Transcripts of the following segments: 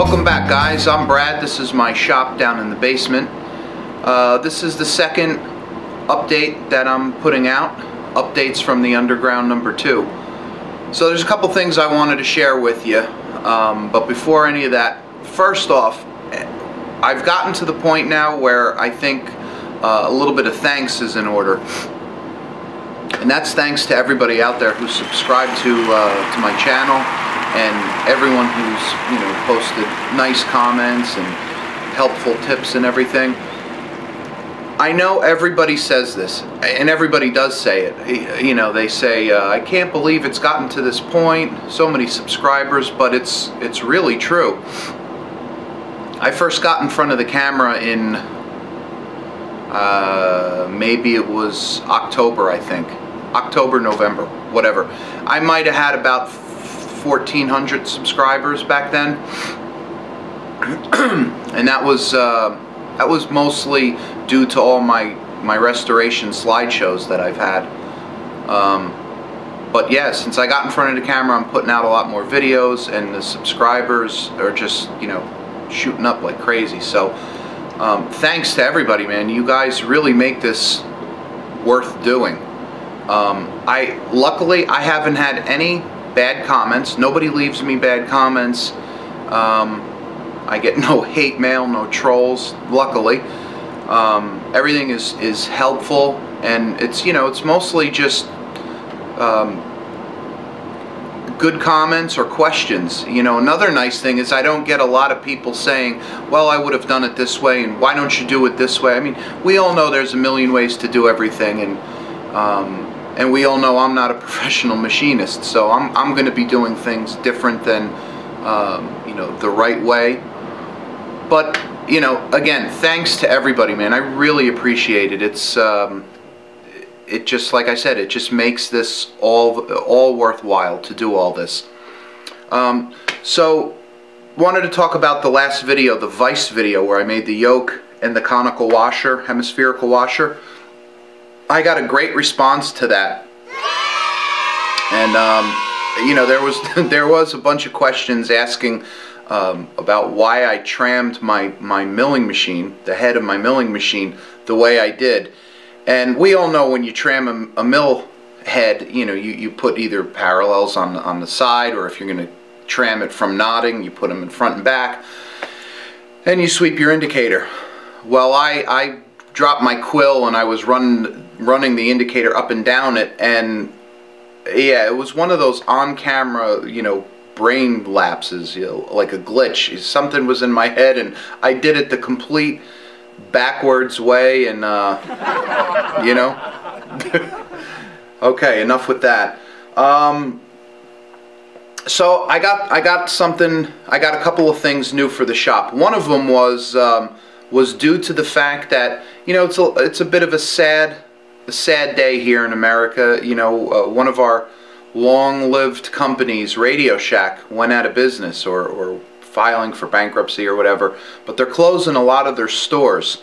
Welcome back, guys. I'm Brad. This is my shop down in the basement. This is the second update that I'm putting out. Updates from the underground number 2. So there's a couple things I wanted to share with you. But before any of that, first off, I've gotten to the point now where I think a little bit of thanks is in order. And that's thanks to everybody out there who subscribed to my channel, and everyone who's, you know, posted nice comments and helpful tips and everything. I know everybody says this, and everybody does say it. You know, they say, I can't believe it's gotten to this point, so many subscribers, but it's really true. I first got in front of the camera in maybe it was October, I think. October, November, whatever. I might have had about 1,400 subscribers back then, and that was mostly due to all my restoration slideshows that I've had. But yeah, since I got in front of the camera, I'm putting out a lot more videos, and the subscribers are just, you know, shooting up like crazy. So thanks to everybody, man. You guys really make this worth doing. Luckily I haven't had any bad comments. Nobody leaves me bad comments. I get no hate mail, no trolls, luckily. Everything is helpful, and it's, you know, it's mostly just good comments or questions. You know, another nice thing is I don't get a lot of people saying, well, I would have done it this way, and why don't you do it this way? I mean, we all know there's a million ways to do everything, and we all know I'm not a professional machinist, so I'm going to be doing things different than, you know, the right way. But, you know, again, thanks to everybody, man. I really appreciate it. It's, it just, like I said, it just makes this all worthwhile to do all this. So, wanted to talk about the last video, the Vice video, where I made the yoke and the conical washer, hemispherical washer. I got a great response to that, and you know, there was a bunch of questions asking about why I trammed my milling machine, the head of my milling machine, the way I did. And we all know when you tram a mill head, you know, you put either parallels on the side, or if you're going to tram it from knotting, you put them in front and back, and you sweep your indicator. Well, I dropped my quill, and I was running the indicator up and down it, and yeah, it was one of those on-camera, you know, brain lapses, you know, like a glitch. Something was in my head, and I did it the complete backwards way, and you know. Okay, enough with that. So I got a couple of things new for the shop. One of them was due to the fact that, you know, it's a bit of a sad day here in America. You know, one of our long-lived companies, Radio Shack, went out of business, or filing for bankruptcy or whatever, but they're closing a lot of their stores.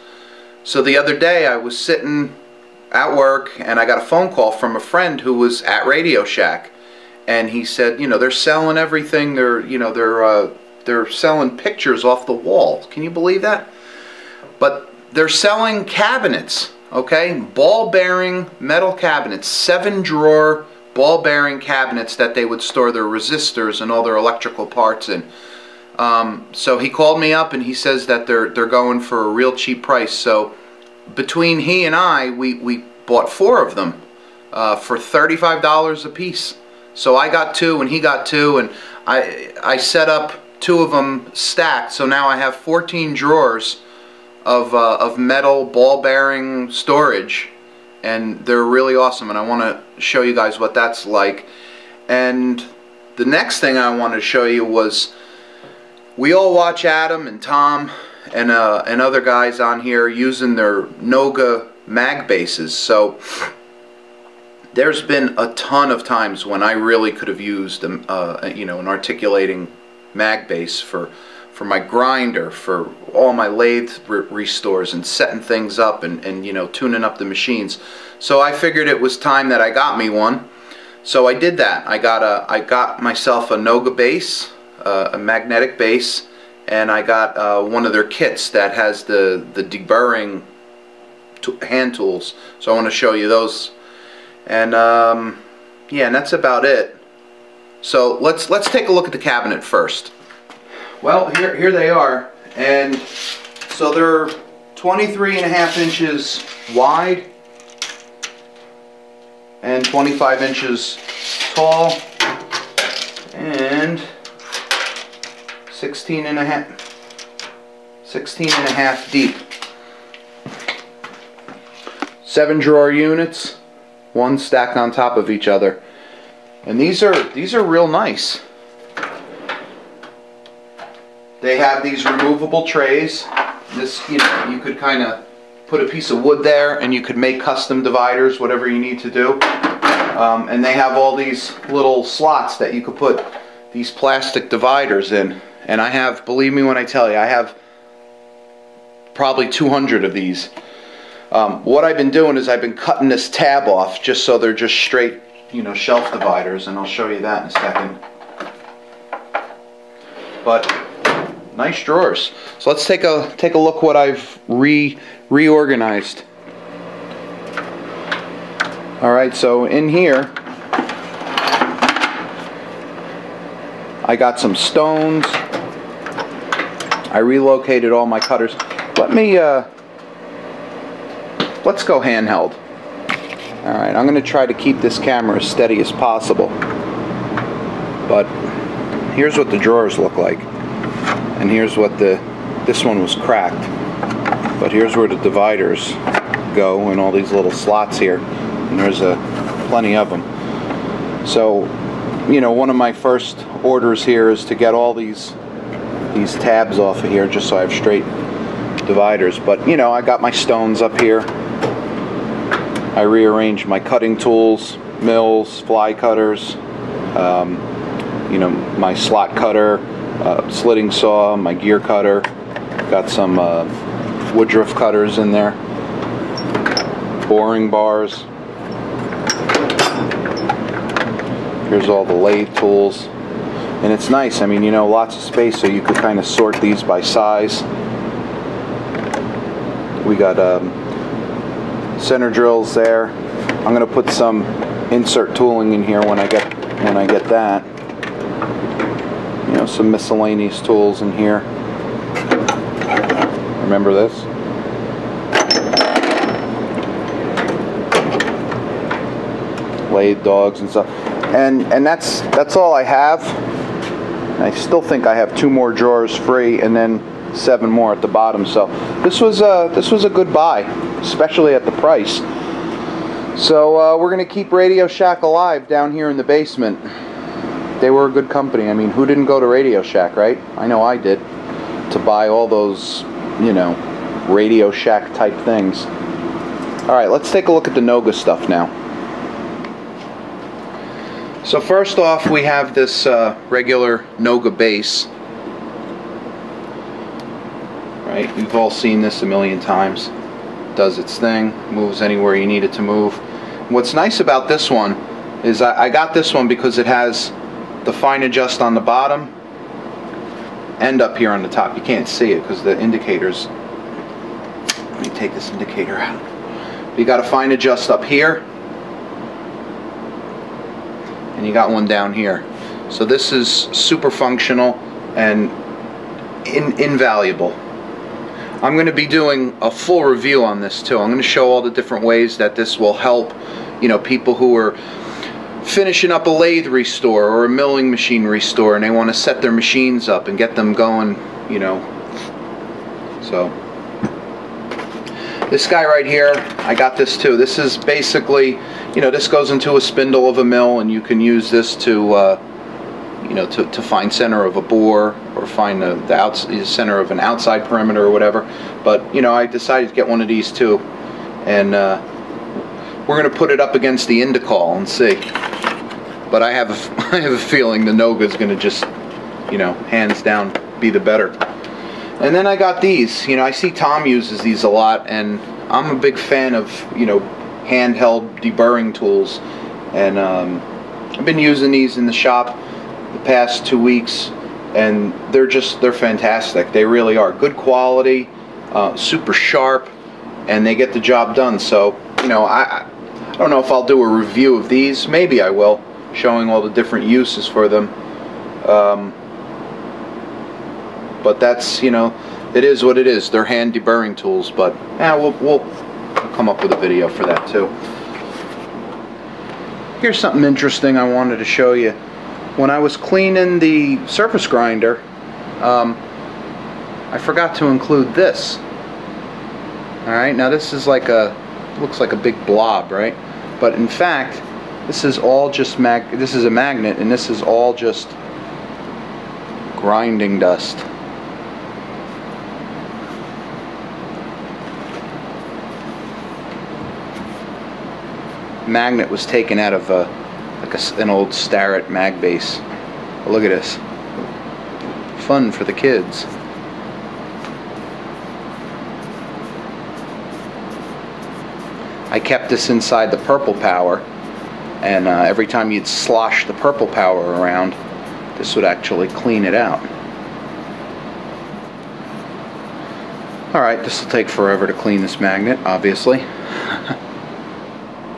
So the other day I was sitting at work, and I got a phone call from a friend who was at Radio Shack, and he said, you know, they're selling everything. They're selling pictures off the wall. Can you believe that? But they're selling cabinets, okay? Ball-bearing metal cabinets, 7-drawer ball-bearing cabinets that they would store their resistors and all their electrical parts in. So he called me up, and he says that they're going for a real cheap price. So between he and I, we bought 4 of them for $35 a piece. So I got 2 and he got 2, and I set up 2 of them stacked. So now I have 14 drawers of metal ball-bearing storage, and they're really awesome, and I want to show you guys what that's like. And the next thing I wanted to show you was, we all watch Adam and Tom and other guys on here using their Noga mag bases. So there's been a ton of times when I really could have used you know, an articulating mag base for my grinder, for all my lathe restores and setting things up, and you know, tuning up the machines. So I figured it was time that I got me one. So I did that. I got myself a Noga base, a magnetic base, and I got one of their kits that has the deburring hand tools. So I want to show you those. And yeah, and that's about it. So let's take a look at the cabinet first. Well, here they are, and so they're 23.5 inches wide and 25 inches tall and 16 and a half deep. 7 drawer units, one stacked on top of each other, and these are real nice. They have these removable trays. This, you know, you could kind of put a piece of wood there, and you could make custom dividers, whatever you need to do. And they have all these little slots that you could put these plastic dividers in. And I have, believe me when I tell you, I have probably 200 of these. What I've been doing is I've been cutting this tab off just so they're just straight, you know, shelf dividers, and I'll show you that in a second. But nice drawers. So let's take a look what I've reorganized. All right, so in here I got some stones. I relocated all my cutters. Let's go handheld. All right, I'm going to try to keep this camera as steady as possible. But here's what the drawers look like. And here's what this one was cracked. But here's where the dividers go, and all these little slots here. And there's plenty of them. So, you know, one of my first orders here is to get all these tabs off of here, just so I have straight dividers. But, you know, I got my stones up here. I rearranged my cutting tools, mills, fly cutters, you know, my slot cutter, slitting saw, my gear cutter. Got some woodruff cutters in there, boring bars. Here's all the lathe tools, and it's nice. I mean, you know, lots of space, so you could kind of sort these by size. We got center drills there. I'm going to put some insert tooling in here when I get that. You know, some miscellaneous tools in here. Remember this? Lathe dogs and stuff. And that's all I have. I still think I have 2 more drawers free, and then 7 more at the bottom. So this was a good buy, especially at the price. So we're gonna keep Radio Shack alive down here in the basement. They were a good company. I mean, who didn't go to Radio Shack, right? I know I did, to buy all those, you know, Radio Shack type things. All right, let's take a look at the Noga stuff now. So first off, we have this regular Noga base. Right, you've all seen this a million times. Does its thing, moves anywhere you need it to move. What's nice about this one is I got this one because it has the fine adjust on the bottom and up here on the top. You can't see it because the indicators. Let me take this indicator out. You got a fine adjust up here, and you got one down here. So this is super functional and invaluable. I'm going to be doing a full review on this too. I'm going to show all the different ways that this will help, you know, people who are finishing up a lathe restore or a milling machine restore, and they want to set their machines up and get them going, you know. So this guy right here, I got this too. This is basically, you know, this goes into a spindle of a mill, and you can use this to you know, to find center of a bore, or find the center of an outside perimeter or whatever. But, you know, I decided to get one of these too, and we're going to put it up against the Indicall and see. But I have a feeling the Noga is going to just, you know, hands down be the better. And then I got these. You know, I see Tom uses these a lot, and I'm a big fan of, you know, handheld deburring tools, and I've been using these in the shop the past 2 weeks, and they're fantastic. They really are good quality, super sharp, and they get the job done. So, you know, I don't know if I'll do a review of these. Maybe I will, showing all the different uses for them. But that's, you know, it is what it is. They're hand deburring tools, but we'll come up with a video for that too. Here's something interesting I wanted to show you. When I was cleaning the surface grinder, I forgot to include this. Alright, now this is like looks like a big blob, right? But in fact, this is all just this is a magnet, and this is all just grinding dust. Magnet was taken out of an old Starrett mag base. But look at this. Fun for the kids. I kept this inside the purple power, and every time you'd slosh the purple power around, this would actually clean it out. Alright, this will take forever to clean this magnet, obviously.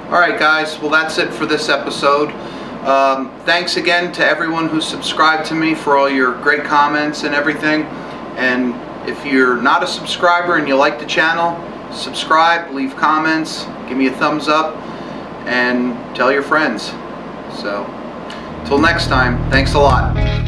Alright guys, well that's it for this episode. Thanks again to everyone who subscribed to me, for all your great comments and everything. And if you're not a subscriber and you like the channel, subscribe, leave comments, give me a thumbs up, and tell your friends. So, till next time, thanks a lot.